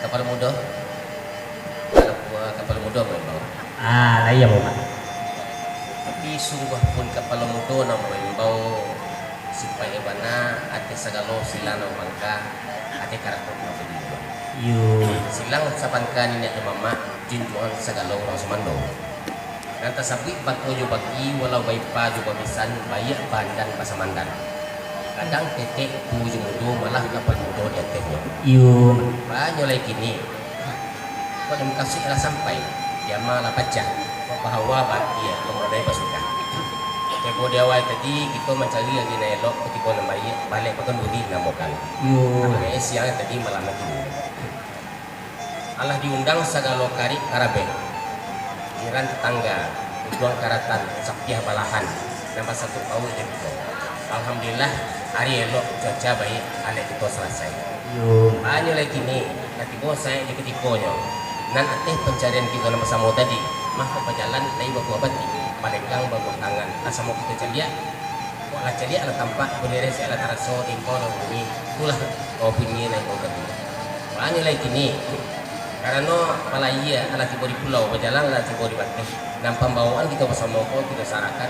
kapal muda. Kalau kapal muda memang. Lah iya Bapak. Tapi sungguh pun kapal muda na membawa supaya bana ate sagalo sila na mangka ate karakter na beliau. Silang sapankan ini mama jinjuan sagalo na sumando. Nanta sabi pagkuyo bagi walau bayi pa juga misan bayak bandan pasamandan. Kadang tetek puju mudo malah kapal mudo di atasnya. Banyak lagi kini. Kalau kasih lah sampai dia malah baca bahwa bagi ya mengenai pasukan. Teko dia awal tadi kita mencari lagi na elok ketika namanya balik pekan budi namokan. Siang tadi malam lagi. Allah diundang sagalo kari karaben. Jiran tetangga, tujuan karatan, sapiah balahan, nama satu kau itu. Alhamdulillah hari elok cuaca baik, alek kita selesai. Banyak lagi nih, nanti bos saya di ketikonya. Nan ateh pencarian kita nama samo tadi, mah berjalan naik baku abadi, palenggang baku tangan, asal mau kita celia. Kok lah celia lah tampak berdiri saya lah taraso info ini, itulah opini naik baku tadi. Banyak lagi nih. Karena malah iya anak tiba di pulau berjalan lah tiba di batu dan pembawaan kita bersama kau kita sarakan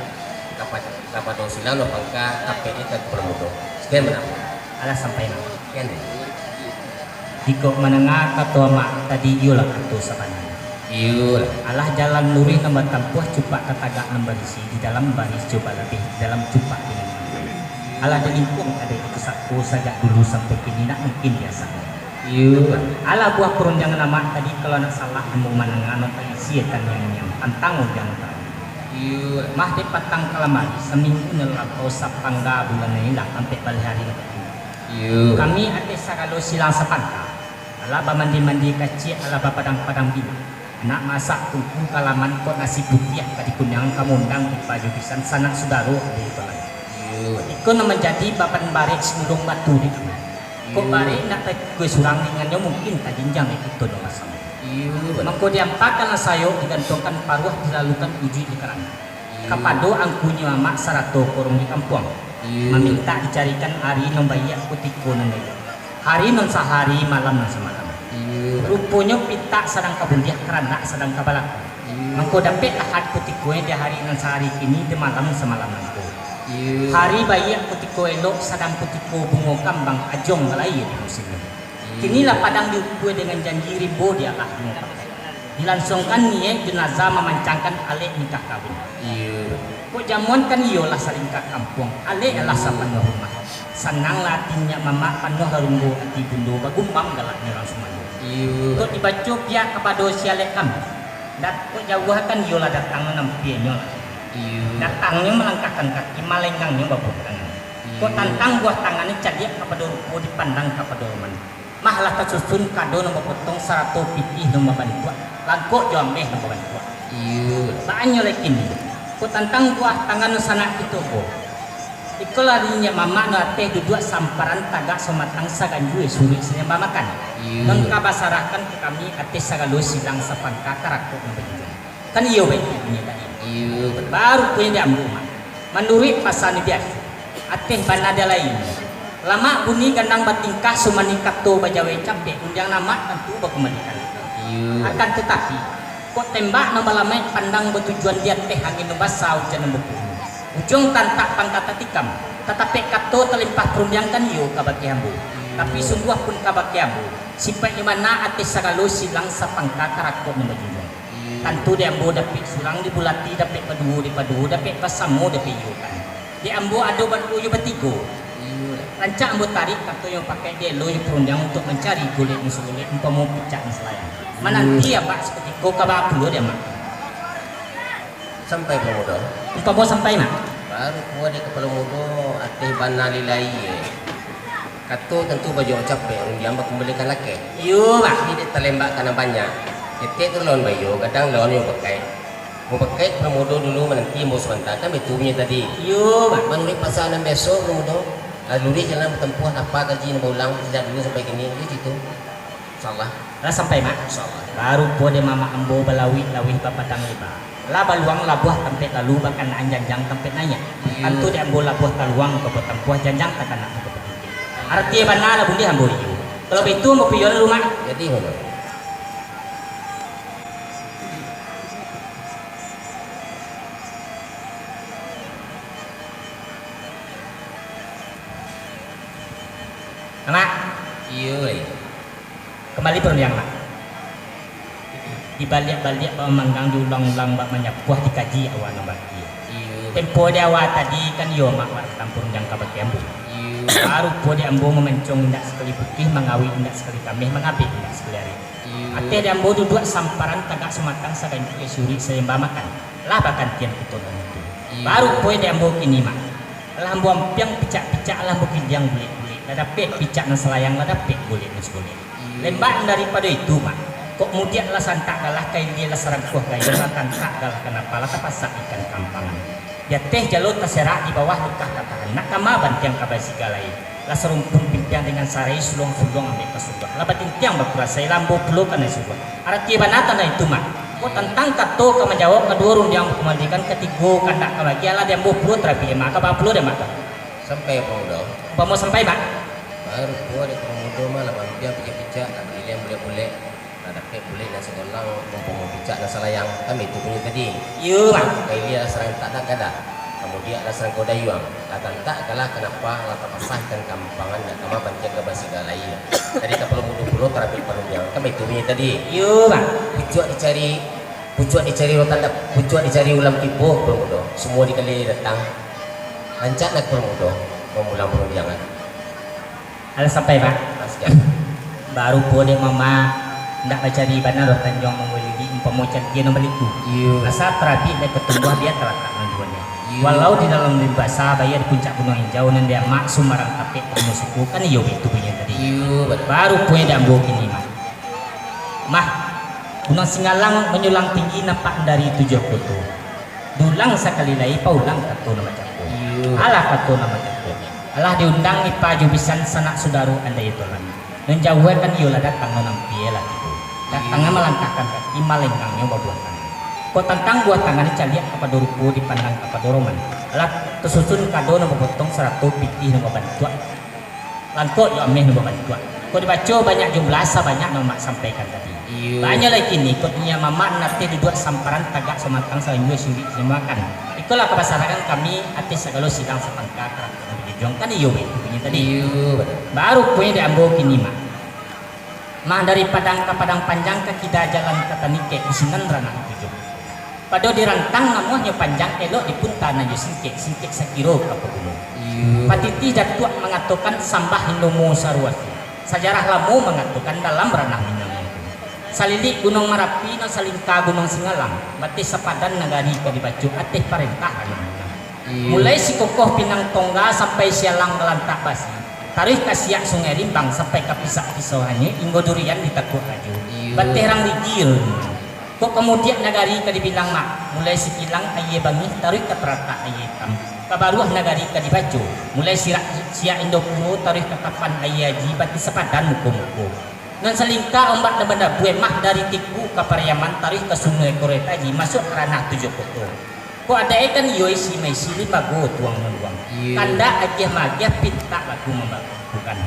dapat dosilan apakah KPI tak bermutu sekian berapa Alah sampai mana sekian dikok menengah katua mak tadi yulah kartu sabanana yulah alah jalan luri nomor tempuh cupak ketagak nomor isi di dalam baris coba lebih dalam cupak ini alah di lingkung ada itu saku sajak dulu sampai kini nak mungkin biasa. Ala buah perundangan nama tadi kalau nak salah nemu manangan nota isi kan yang tantang ujang tahu. Mah de patang kalamari seminggu nelakau sapangga bulan ini lah sampai balik hari tadi. Kami ada sagalo silang sapangka. Ala mandi kecil ala padang bina. Nak masak tuku kalaman kok nasi putih tadi kunyangan kamu undang di baju pisan sanak saudara ada itu lagi. Ikut menjadi bapan barik sebelum batu di kami. Kok balik nak gue surang dengannya mungkin tak jenjang itu dong asam. Mangko diampakan sayo digantungkan paruh dilalukan uji di kerana. Kapado angkunya mak sarato korong di kampung. Meminta dicarikan hari nombayak putiko nanti. Hari non sehari malam non semalam. Rupanya pita sedang kabundiah kerana sedang kabalak. Mangko dapat ahad putiko di hari non sehari kini di malam semalam nanti. Hari bayi putiko elok sedang putiko bungo kambang ajong malai di musim ini. Kinilah padang diukui dengan janji ribo dia lah dilangsungkan niat jenazah memancangkan alek nikah kawin. Kok jamuan kan iyalah saling ke kampung alek adalah sapan rumah. Senang latinnya mama panuh harunggo ati bundo bagumbang galaknya langsung maju. Kok dibaca pihak kepada sialek kami. Dat kok jauhkan iyalah datang menampinya. Datangnya melangkahkan kaki malenggangnya babuk tangan. Kok tantang buah tangannya cadiak kepada rupo dipandang kepada roman. Mahlah tersusun kado nomor potong 100 pitih nomor bantuan. Langkok jomeh nomor bantuan. Banyak lagi ni. Kok tantang buah tangan sana itu kok. Iko larinya mama no teh duduk samparan tagak somatang saganjue suri sinya makan. Non kabasarahkan ke kami ate sagalo silang sapangka karakter nomor kan iyo baik ini tadi. Baru punya diambil menurut pasal ini biasa ateh banada lain lama bunyi gandang batingkah sumanikap to bajawe capek undang nama tentu bakemalikan akan tetapi kok tembak nama lama pandang bertujuan dia teh angin basah hujan buku ujung tantak pangkata tikam tetapi kato terlimpah perundang kan yo kabaki ambu tapi sungguh pun kabaki ambu sipai mana ateh sagalo silang sapangka karakter nomor tentu dia ambo dapat surang di bulati dapat padu dapat pasamu dapat yukan di ambo ada batu yu batigo rancak ambo tarik atau yang pakai dia lo yang perundang untuk mencari kulit musuh kulit umpamu pecah selayang menanti ya pak seperti kau kabar dulu dia mak sampai pemuda umpamu sampai mak baru kuat di kepala muda ateh banalilai kato tentu baju capek yang kembalikan laki mak ini terlembak karena banyak. Ketik tu lawan bayu, kadang lawan yang pakai. Mau pakai pemuda dulu menanti mau sebentar kan betunya tadi. Menurut pasangan besok pemuda, lalu dia jalan bertempuh apa gaji nak ulang sejak dulu sampai kini gitu. Insyaallah. Lah sampai mak. Insyaallah. Baru pode mama ambo balawi bapadang liba. Lah baluang labuh tempat lalu bahkan anjanjang tempat nanya. Antu dia ambo labuh taluang ke tempuh janjang takkan nak ke. Artinya mana lah bundi ambo iyo. Kalau itu mau pion rumah. Jadi ngono. Mak, Iya. kembali perliang mak. Dibalik-balik manggang diulang-ulang bak menyapuah dikaji awan bagi. Iya. Tempo dia awal tadi kan yo mak war tampur jangka bagi ambu. Iya. Baru po dia ambu memencong indak sekali putih mengawi indak sekali kami mengabik indak sekali hari. Ate dia ambu duduk samparan tagak sematang sagan suri sembah makan. Lah bahkan tian kutonan itu. Baru po dia ambu kini mak. Lah ambu ampiang picak-picak lah mungkin yang bulik-bulik. Lada pek picak nan selayang lada pek bulik nan sebulik. Lembaan daripada itu mak. Kok kemudian lah santak galah kain dia lah serang kuah kain lah tantak galah kenapa lah tapasak ikan kampangan. Dia teh jalur terserak di bawah lukah tatahan. Nak kamaban tiang kabasi galai. Lah serumpun pimpian dengan sarai sulung-sulung ambil ke surga. Lah batin tiang berkurasa lambu pelukan dari surga. Arti banatan itu mak. Kok tentang kato ke menjawab kedua rund yang kembalikan ketiga kandak lagi lah dia ambil puluh terapi mak. Apa puluh dia mak? Sampai apa udah? Apa mau sampai mak? Baru gua di komodo malah dia picak-picak nak beli yang boleh-boleh. Ada pek boleh dan sekolah mumpung picak dan salayang kami itu punya tadi. Iya mak. Kayak dia serang tak ada kada. Kemudian ada serang koda yuang. Latan tak kalah kenapa lata pasahkan kampangan dan kama banjir ke basi galai. Tadi tak perlu mudah-mudah terapi perundang kami itu punya tadi. Iya mak. Pucuk dicari rotan dak, pucuk dicari ulam tipu permudo. Semua dikali datang. Lancak nak permudo memulang perundangan. Ada sampai mak. Masih. Baru po dia mama ndak baca di mana roh tanjong mengwili pemocan dia nomor itu. Iya. Rasa terapi dan ketumbuh dia telah tak menjualnya. Walau di dalam limbasa bayar puncak gunung hijau dan dia mak sumarang tapek penuh suku kan iyo itu punya tadi. Iya. Baru punya dia ambil kini mak. Mah gunung Singalang menyulang tinggi nampak dari 7 kutu. Dulang sekali lagi paulang katu nama jago. Alah katu nama jago. Alah diundang ipa jubisan sanak sudaru anda itu lagi. Menjauhkan yola datang nonam piela gitu. Datangnya melangkahkan kaki malengkangnya buah tangan. Kau tantang buah tangan dicaliak kepada ruku dipandang kepada roman. Alat tersusun kado nama potong 100 pitih nama bantuan. Langkot yo ameh nama bantuan. Kau dibaca banyak jumlah sebanyak nama sampaikan tadi. Banyak lagi nih kotnya mama nanti duduk samparan tagak sematang saling suri semakan. Itulah kebasaran kami atis segala sidang sepangka karakter berjuang kan iyo punya tadi. Baru punya diambil kini mak. Mah dari padang ke padang panjang ke kita jalan ke Tanike di sinan ranah tujuh. Pada dirantang namanya panjang elok di punta na singkek sekiro ke gunung. Patiti datuak mengatakan sambah Hindomo Sarwati. Sejarah lamu mengatakan dalam ranah Minang. Salilik Gunung Merapi na salingka Gunung Singalang. Bati sepadan nagari ka dibacu atih perintah Minang. Mulai si kokoh Pinang Tongga sampai sialang melantak basi. Tarikh kasiak Sungai Rimbang sampai ke pisah-pisauannya inggo durian ditakut aju. Baterang rigil. Kok kemudian nagari ka dibilang mak. Mulai si kilang aye bangi tarikh ke terata aye tam. Kabaruah nagari ka dibacu. Mulai siak Indopuro tarikh ke kapan aye aji bati sepadan muko-muko. Dan selingkah ombak dan benda buah mah dari Tiku ke Pariaman tarikh ke Sungai Koretaji masuk ranah 7 koto. Kok ada ikan yoi si mesi lima go tuang meluang. Kanda aja magiah pinta lagu membakukan.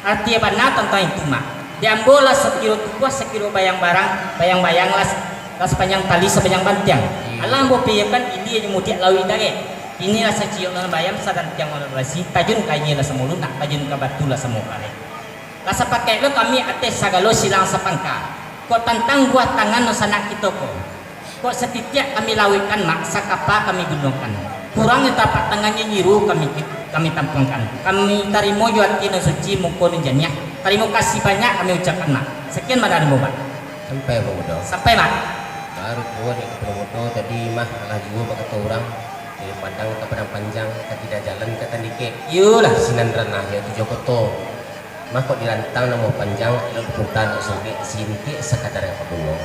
Artinya mana tentang itu mah. Diambil lah sekilo tukuah sekilo bayang-bayang lah sepanjang tali sepanjang bantiang. Alam bo piyakan ini yang mudik lawi dage. Inilah seciok dan bayam sadan tiang basi tajun kayaknya lah semulu nak tajun ke batu lah semua kali. Rasa pakai lo kami ates sagalo silang sapangka. Kok tantang buah tangan no sanak kita kok. Kok setiap kami lawikan mak sakapa kami gunakan. Kurangnya tapak tangannya nyiru kami tampungkan. Kami tarimo juat kino suci mukul janya. Terima kasih banyak kami ucapkan mak. Sekian mak Mak. Sampai Bodo. Sampai mak. Baru gua di Bodo tadi mah alah juga kata orang dari Padang ke Padang Panjang ke tidak jalan ke Tandike. Yulah Sinan ranah ya 7 koto. Mah kok dirantang nama panjang ilmu puntan sampai sinti sekadar apa gunung.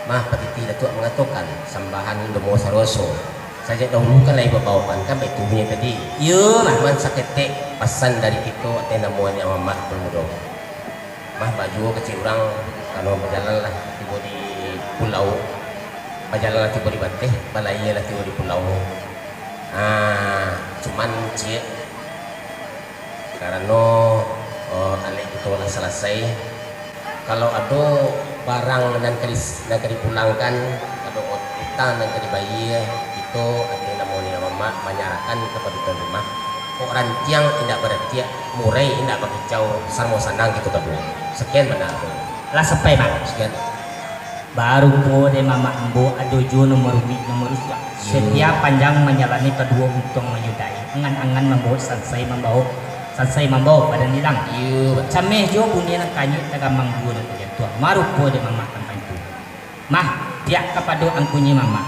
Mah patiti datuk mengatakan sambahan Domo Sarwoso. Saja dahulu kan lagi bawapan kan itu punya tadi. Yo, man sakete pesan dari kita ate namuan yang mamat permudo. Mah baju kecil orang kalau berjalan lah tiba di pulau. Berjalan lah tiba di Banteh, balai lah tiba di pulau. Cuman cie karena alih itu lah selesai. Kalau ada barang dan dipulangkan, ada utang dan dibayar itu ada namanya mama menyerahkan kepada tuan rumah. kok rantiang indak berarti murai indak bakicau sarmo sanang gitu kan. Sekian benar. Lah sampai mak. Sekian. Baru po de mama ambo adojo nomor dua. Setia panjang menjalani kedua untung menyudahi. Angan-angan membawa sansai membawa badan hilang. Cameh jo bunyi nak kanyu taga manggu nak tua. Maru po de mama tanpa itu. Mah tiak kepada angkunyi mama.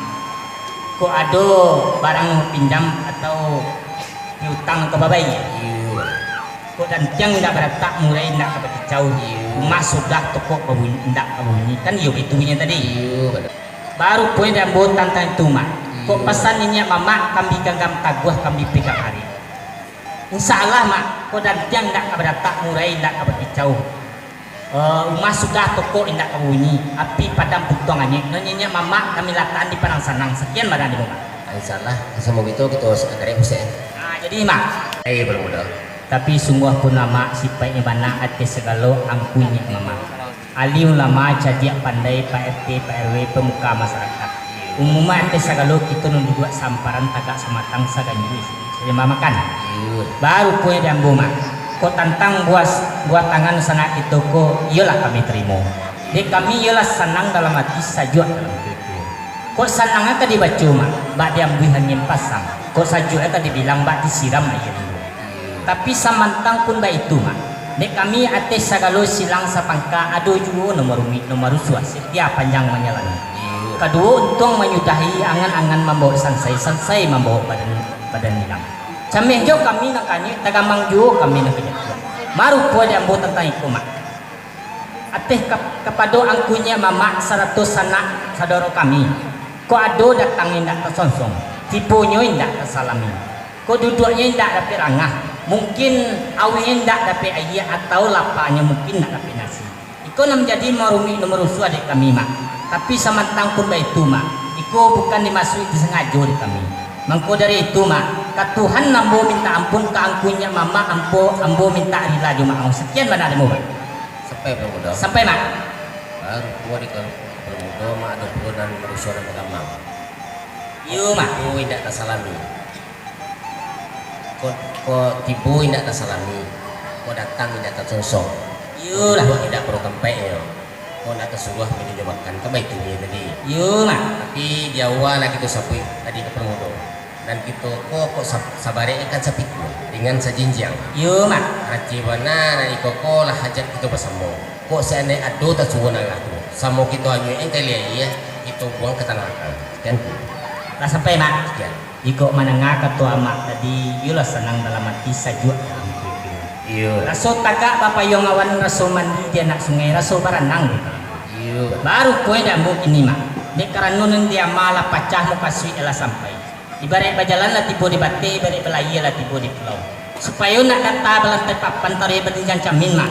Ko ado barang pinjam atau piutang ke babai. Ko dan tiang ndak beratak mulai ndak kebacau. Mas sudah toko babunyi ndak babunyi kan yo itunya tadi. Baru poin dan buat tantang itu mak. Kok pesan ini mama kami gagam taguah kami pegang hari. Insyaallah mak. Ko dan tiang ndak beratak mulai ndak kebacau. Mas sudah toko ndak babunyi. Api padam putongannya. Nanya mama kami lataan di Padang Sanang. Sekian badan di rumah. Insyaallah sama itu kita sekadar Husain. Nah jadi mak. Bermudah. Tapi sungguh pun nama sipai ibana ate segalo angkunya mama. Ali ulama cadia pandai Pak RT Pak RW pemuka masyarakat. Umumnya ate segalo kita nunduk samparan tagak sematang saganjui. Jadi mama kan. Baru kue dan buma. Ko tantang buat tangan sana itu ko iyalah kami terima. Di kami ialah senang dalam hati sajua dalam itu. Ko senang akan dibaca mak. Bak diambil hangin pasang. Ko sajua akan dibilang bak disiram air. Tapi samantang pun baik itu mak. Nek kami ate sagalo silang sapangka ado juga nomor usua setia panjang menyalani. Kedua untung menyudahi angan-angan membawa sansai membawa badan hilang. Cameh jo kami nak kanyi tagamang jo kami nak kejatuhan. Maru po dia ambo tentang iku mak. Ate kepada angkunya mama 100 anak saudara kami. Ko ado datang indak tersonsong. Tipunya indak tersalami. Ko duduknya indak dapat rangah. Mungkin awin ndak dapat ayah atau lapanya mungkin ndak dapat nasi. Iko nak menjadi marumi nomor usua di kami mak. Tapi samantang pun itu mak. Iko bukan dimasuki disengaja di kami. Mangko dari itu mak. Katuhan nambo minta ampun ke angkunya mama ambo minta rila juma. Sekian mana ada mak. Sampai bermudah. Sampai mak. Baru gua di bermudah mak ada dan berusua dan bergamang. Yo mak. Aku indak tersalami. Kok tipu indak tersalami, kok datang indak tersonsong. Yulah. Kok indak perlu kempe ya. Kok indak tersuruh minum makan kebaik itu tadi. Yulah. Tapi di awal lagi tu sapi tadi ke permudo. Dan kita kok sabare ikan sapi dengan sajinjang. Yulah. Hati mana dan ikoko lah hajat kita bersama. Kok seandainya ado tak suruh nak tu. Sama kita hanya kali ya kita buang ke tanah. Kan? Lah sampai mak. Sekian. Iko menengah ketua mak tadi yulah senang dalam hati sajua dalam itu. Iya. Raso tagak bapak yang awan raso mandi dia nak sungai raso baranang. Iya. Baru kue dah mau ini mak. Dek karanun dia malah pacah muka sui elah sampai. Ibarat berjalan lah tipu di bate, ibarat belaya lah tipu di pulau. Supaya nak data belantai papan tarik bertinjan camin mak.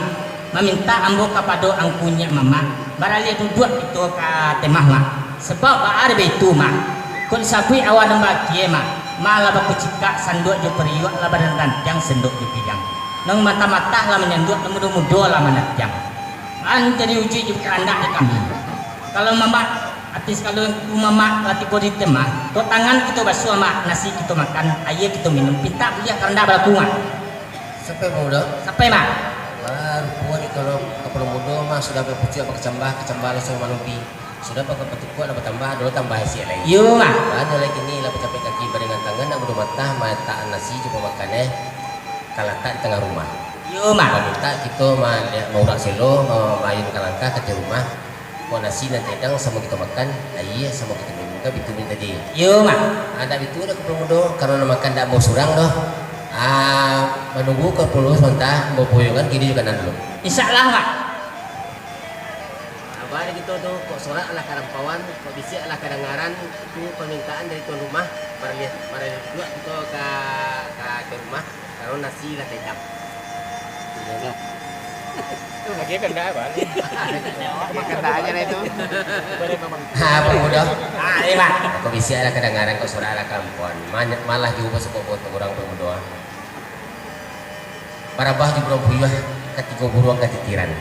Meminta ambo kepada angkunya mama. Barali duduk itu ke temah mak. Sebab ada itu mak. Kun sapui awan bakie mak. Malah baku cika sanduk jo periuk lah badan ranjang senduk jo bidang. Nang mata-mata lah menyanduk mudo-mudo lah menatjang. Jadi uji juga anak di kami. Kalau mama artis kalau mama latih bodi temah, kok tangan kita basuh mak nasi kita makan, air kita minum, pinta dia karena berlaku mak. Sampai muda. Sampai mak. Baru puan kalau kepala muda mah sudah berpucuk apa kecambah langsung manupi. Sudah pakai petukuk lah bertambah dulu tambah hasil lagi. Yo mak. Ada lagi ni lah capek kaki barengan tangan nak mudah mata mata nasi coba makan kalata di tengah rumah. Yo mak. Minta kita mau rak selo mau main kalangkah ke rumah. Mau nasi dan tedang sama kita makan, air sama kita minum ke bitumin tadi. Yo mak. Ada itu dah kepala muda karena makan tak mau surang doh. Menunggu ke puluh sementara mau poyongan gini juga dulu. Insyaallah mak. Abah gitu tuh kok sorak lah karampawan, kok bisik lah kadangaran itu permintaan dari tuan rumah para lihat dua itu ke rumah kalau nasi lah tetap. Itu lagi kan dah balik. Makan dah aja itu. Apa mudah? Iya mak. Kok bisik lah kadangaran kok sorak lah karampawan, malah juga sepuluh orang bermuda. Para bah juga buyah ketika buruang ketitiran.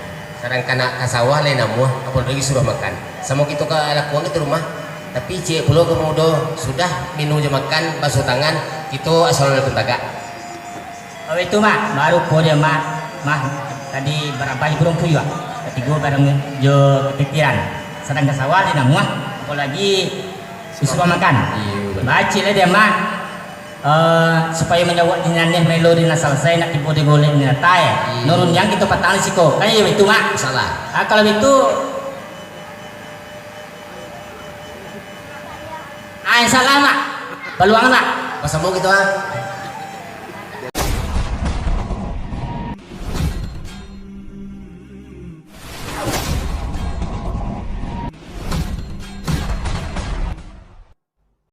Sekarang kena kasawah lain namuah apalagi sudah makan sama kita ke lakuan itu rumah tapi cik pulau ke muda sudah minum je makan basuh tangan kita asal pun tagak Oh itu mak baru kode mah tadi berapa burung puyuh ketiga bareng jo kepikiran sedang kesawal di namuah apalagi susu makan baca lah dia mak supaya menjawab dinannya melodi na selesai nak tipu di golek ni natai nurun yang kita patang siko kan ya itu mak salah. kalau itu salah mak peluang mak Pas sambung gitu ah.